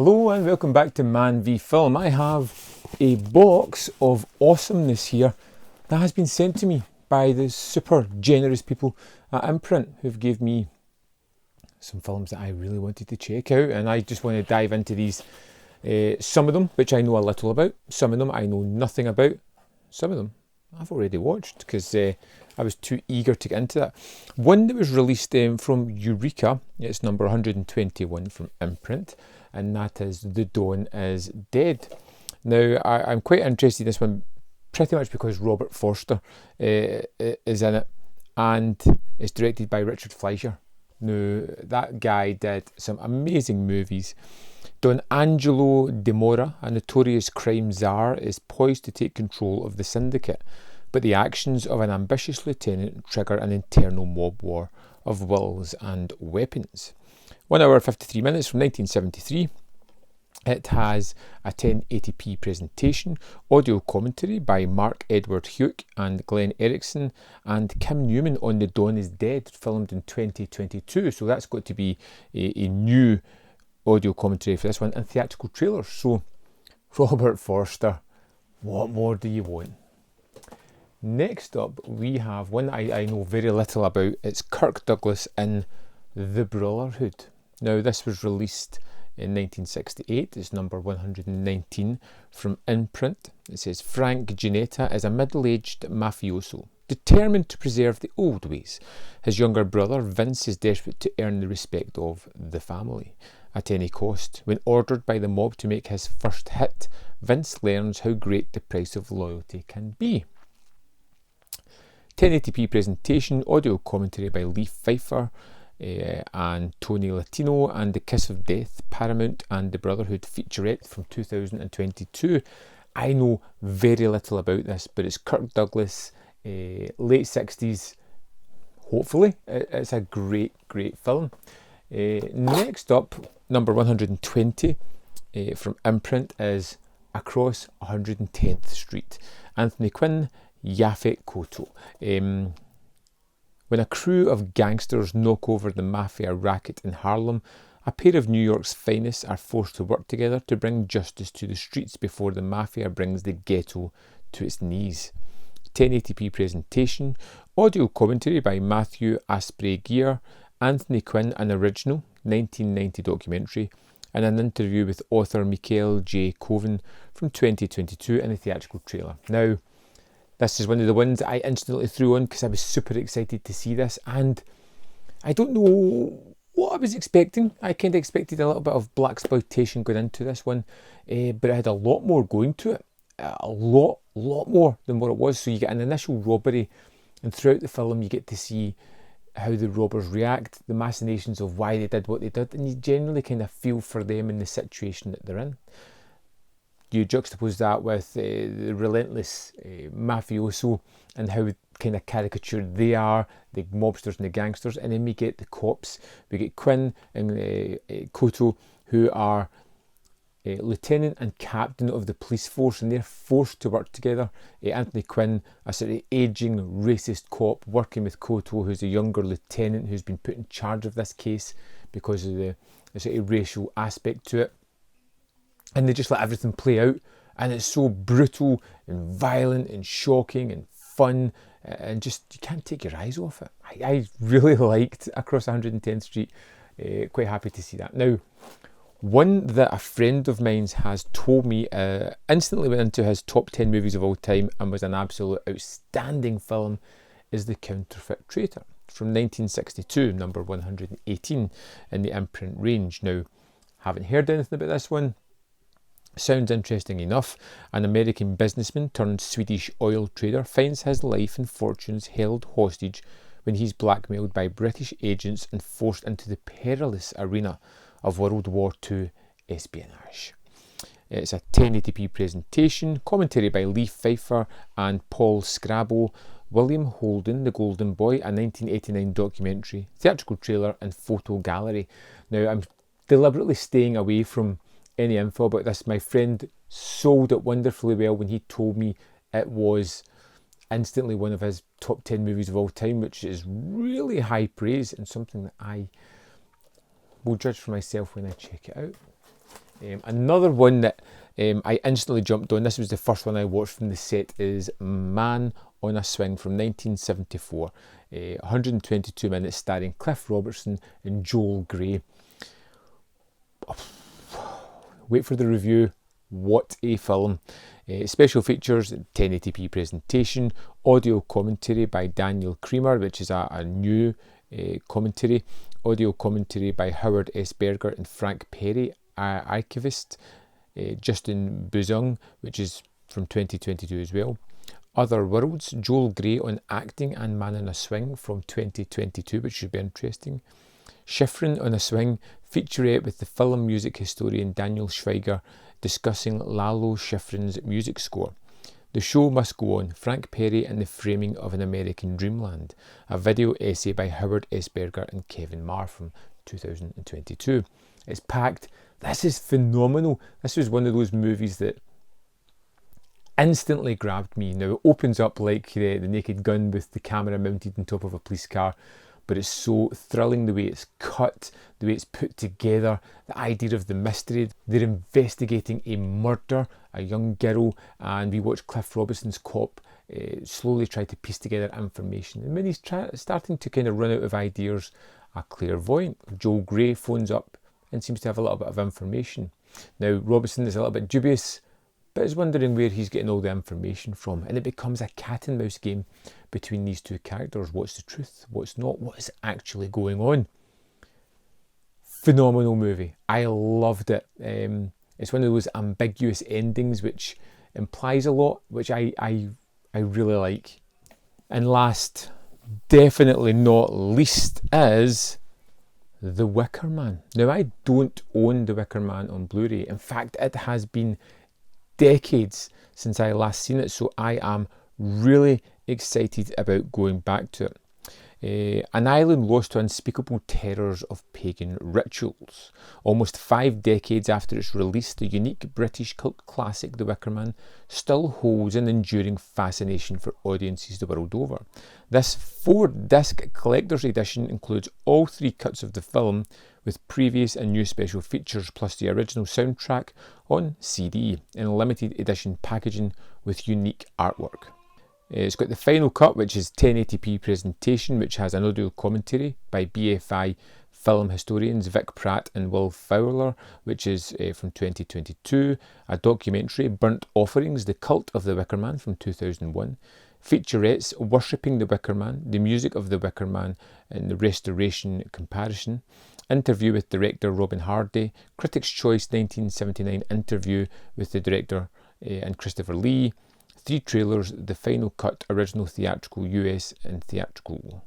Hello and welcome back to ManVFilm. I have a box of awesomeness here that has been sent to me by the super generous people at Imprint who've gave me some films that I really wanted to check out, and I just want to dive into these. Some of them which I know a little about, some of them I know nothing about, some of them I've already watched because I was too eager to get into that. One that was released from Eureka, it's number 121 from Imprint, and that is The Dawn is Dead. Now, I'm quite interested in this one, pretty much because Robert Forster is in it, and it's directed by Richard Fleischer. Now, that guy did some amazing movies. Don Angelo De Mora, a notorious crime czar, is poised to take control of the syndicate, but the actions of an ambitious lieutenant trigger an internal mob war of wills and weapons. 1 hour 53 minutes from 1973. It has a 1080p presentation, audio commentary by Mark Edward Hugh and Glenn Erickson, and Kim Newman on The Dawn is Dead, filmed in 2022. So that's got to be a new audio commentary for this one, and theatrical trailers. So, Robert Forster, what more do you want? Next up, we have one I know very little about. It's Kirk Douglas in The Brotherhood. Now, this was released in 1968. It's number 119 from Imprint. It says, Frank Ginetta is a middle-aged mafioso, determined to preserve the old ways. His younger brother, Vince, is desperate to earn the respect of the family at any cost. When ordered by the mob to make his first hit, Vince learns how great the price of loyalty can be. 1080p presentation, audio commentary by Lee Pfeiffer and Tony Latino, and The Kiss of Death, Paramount and The Brotherhood featurette from 2022. I know very little about this, but it's Kirk Douglas, late 60s. Hopefully, it's a great film. Next up, number 120 from Imprint is Across 110th Street. Anthony Quinn, Yaphet Kotto. When a crew of gangsters knock over the mafia racket in Harlem, a pair of New York's finest are forced to work together to bring justice to the streets before the mafia brings the ghetto to its knees. 1080p presentation, audio commentary by Matthew Asprey Gear, Anthony Quinn, an original 1990 documentary, and an interview with author Michael J. Coven from 2022 in a theatrical trailer. Now, this is one of the ones that I instantly threw on because I was super excited to see this, and I don't know what I was expecting. I kind of expected a little bit of blaxploitation going into this one, but it had a lot more going to it. A lot more than what it was. So you get an initial robbery, and throughout the film you get to see how the robbers react, the machinations of why they did what they did, and you generally kind of feel for them in the situation that they're in. You juxtapose that with the relentless mafioso and how kind of caricatured they are, the mobsters and the gangsters, and then we get the cops. We get Quinn and Kotto, who are lieutenant and captain of the police force, and they're forced to work together. Anthony Quinn, a sort of ageing racist cop, working with Kotto, who's a younger lieutenant who's been put in charge of this case because of the sort of racial aspect to it. And they just let everything play out, and it's so brutal and violent and shocking and fun, and just you can't take your eyes off it. I really liked Across 110th Street. Quite happy to see that. Now, one that a friend of mine has told me instantly went into his top 10 movies of all time and was an absolute outstanding film is The Counterfeit Traitor from 1962, number 118 in the Imprint range. Now, haven't heard anything about this one. Sounds interesting enough. An American businessman turned Swedish oil trader finds his life and fortunes held hostage when he's blackmailed by British agents and forced into the perilous arena of World War II espionage. It's a 1080p presentation, commentary by Lee Pfeiffer and Paul Scrabo, William Holden, The Golden Boy, a 1989 documentary, theatrical trailer and photo gallery. Now, I'm deliberately staying away from any info about this. My friend sold it wonderfully well when he told me it was instantly one of his top 10 movies of all time, which is really high praise and something that I will judge for myself when I check it out. Another one that I instantly jumped on, this was the first one I watched from the set, is Man on a Swing from 1974. 122 minutes, starring Cliff Robertson and Joel Grey. Wait for the review. What a film. Special features, 1080p presentation, audio commentary by Daniel Creamer, which is a new commentary, audio commentary by Howard S. Berger and Frank Perry, archivist, Justin Buzung, which is from 2022 as well. Other Worlds, Joel Grey on acting and Man on a Swing from 2022, which should be interesting. Schifrin on a Swing, featurette with the film music historian Daniel Schweiger discussing Lalo Schifrin's music score. The Show Must Go On, Frank Perry and the Framing of an American Dreamland, a video essay by Howard S. Berger and Kevin Marr from 2022. It's packed. This is phenomenal. This was one of those movies that instantly grabbed me. Now, it opens up like the Naked Gun with the camera mounted on top of a police car, but it's so thrilling the way it's cut, the way it's put together, the idea of the mystery. They're investigating a murder, a young girl, and we watch Cliff Robertson's cop slowly try to piece together information. And when he's starting to kind of run out of ideas, a clairvoyant, Joel Grey, phones up and seems to have a little bit of information. Now, Robertson is a little bit dubious, but is wondering where he's getting all the information from, and it becomes a cat and mouse game between these two characters. What's the truth? What's not? What is actually going on? Phenomenal movie. I loved it. It's one of those ambiguous endings which implies a lot, which I really like. And last, definitely not least, is The Wicker Man. Now, I don't own The Wicker Man on Blu-ray. In fact, it has been decades since I last seen it, so I am really excited about going back to it. An island lost to unspeakable terrors of pagan rituals. Almost 5 decades after its release, the unique British cult classic The Wicker Man still holds an enduring fascination for audiences the world over. This 4-disc collector's edition includes all 3 cuts of the film, with previous and new special features, plus the original soundtrack on CD in limited edition packaging with unique artwork. It's got the final cut, which is 1080p presentation, which has an audio commentary by BFI film historians Vic Pratt and Will Fowler, which is from 2022, a documentary, Burnt Offerings, The Cult of the Wicker Man from 2001, featurettes, Worshipping the Wicker Man, The Music of the Wicker Man and the Restoration Comparison, interview with director Robin Hardy, Critics' Choice 1979 interview with the director and Christopher Lee, 3 trailers, the final cut, original theatrical, US and theatrical.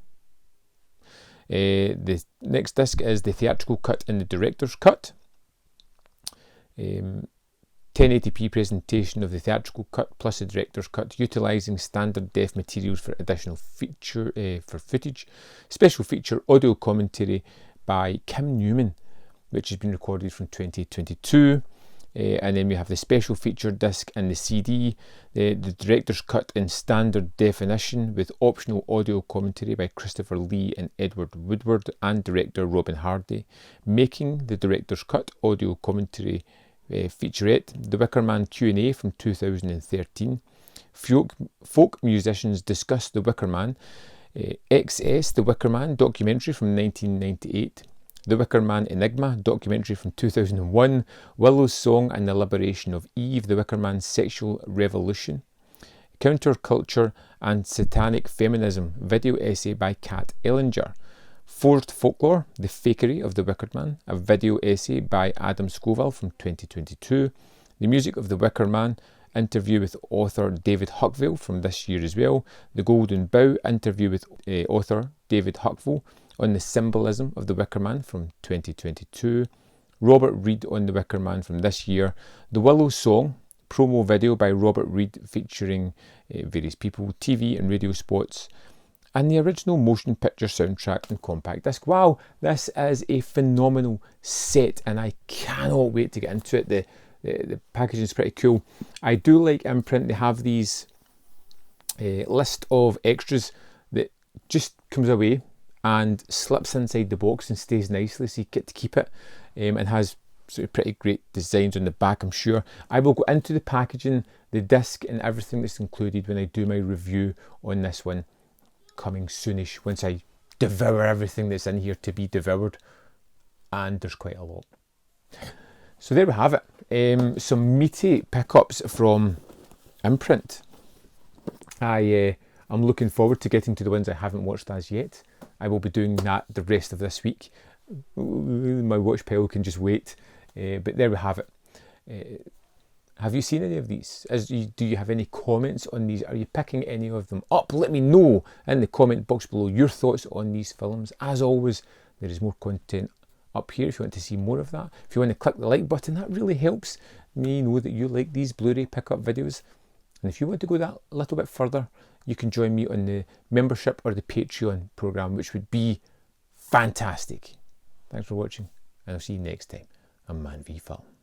The next disc is the theatrical cut and the director's cut. 1080p presentation of the theatrical cut plus the director's cut, utilising standard def materials for additional feature for footage. Special feature audio commentary by Kim Newman, which has been recorded from 2022. And then we have the special feature disc and the CD, the director's cut in standard definition with optional audio commentary by Christopher Lee and Edward Woodward and director Robin Hardy, making the director's cut audio commentary featurette, The Wicker Man Q&A from 2013, folk musicians discuss The Wicker Man, XS The Wicker Man documentary from 1998, The Wicker Man Enigma documentary from 2001, Willow's Song and the Liberation of Eve, The Wicker Man's Sexual Revolution, Counterculture and Satanic Feminism video essay by Kat Ellinger, Forced Folklore, The Fakery of the Wicker Man, a video essay by Adam Scoville from 2022, The Music of the Wicker Man, interview with author David Huckville from this year as well, The Golden Bough, interview with author David Huckville on the symbolism of the Wicker Man from 2022, Robert Reed on the Wicker Man from this year, The Willow Song, promo video by Robert Reed featuring various people, TV and radio spots, and the original motion picture soundtrack and compact disc. Wow, this is a phenomenal set and I cannot wait to get into it. The packaging is pretty cool. I do like Imprint. They have these list of extras that just comes away and slips inside the box and stays nicely, so you get to keep it, and has sort of pretty great designs on the back, I'm sure. I will go into the packaging, the disc and everything that's included when I do my review on this one, coming soonish, once I devour everything that's in here to be devoured, and there's quite a lot. So there we have it, some meaty pickups from Imprint. I'm looking forward to getting to the ones I haven't watched as yet. I will be doing that the rest of this week. My watch pile can just wait, but there we have it. Have you seen any of these? Do you have any comments on these? Are you picking any of them up? Let me know in the comment box below your thoughts on these films. As always, there is more content up here if you want to see more of that. If you want to click the like button, that really helps me know that you like these Blu-ray pickup videos. And if you want to go that a little bit further, you can join me on the membership or the Patreon program, which would be fantastic. Thanks for watching, and I'll see you next time on ManVFilm.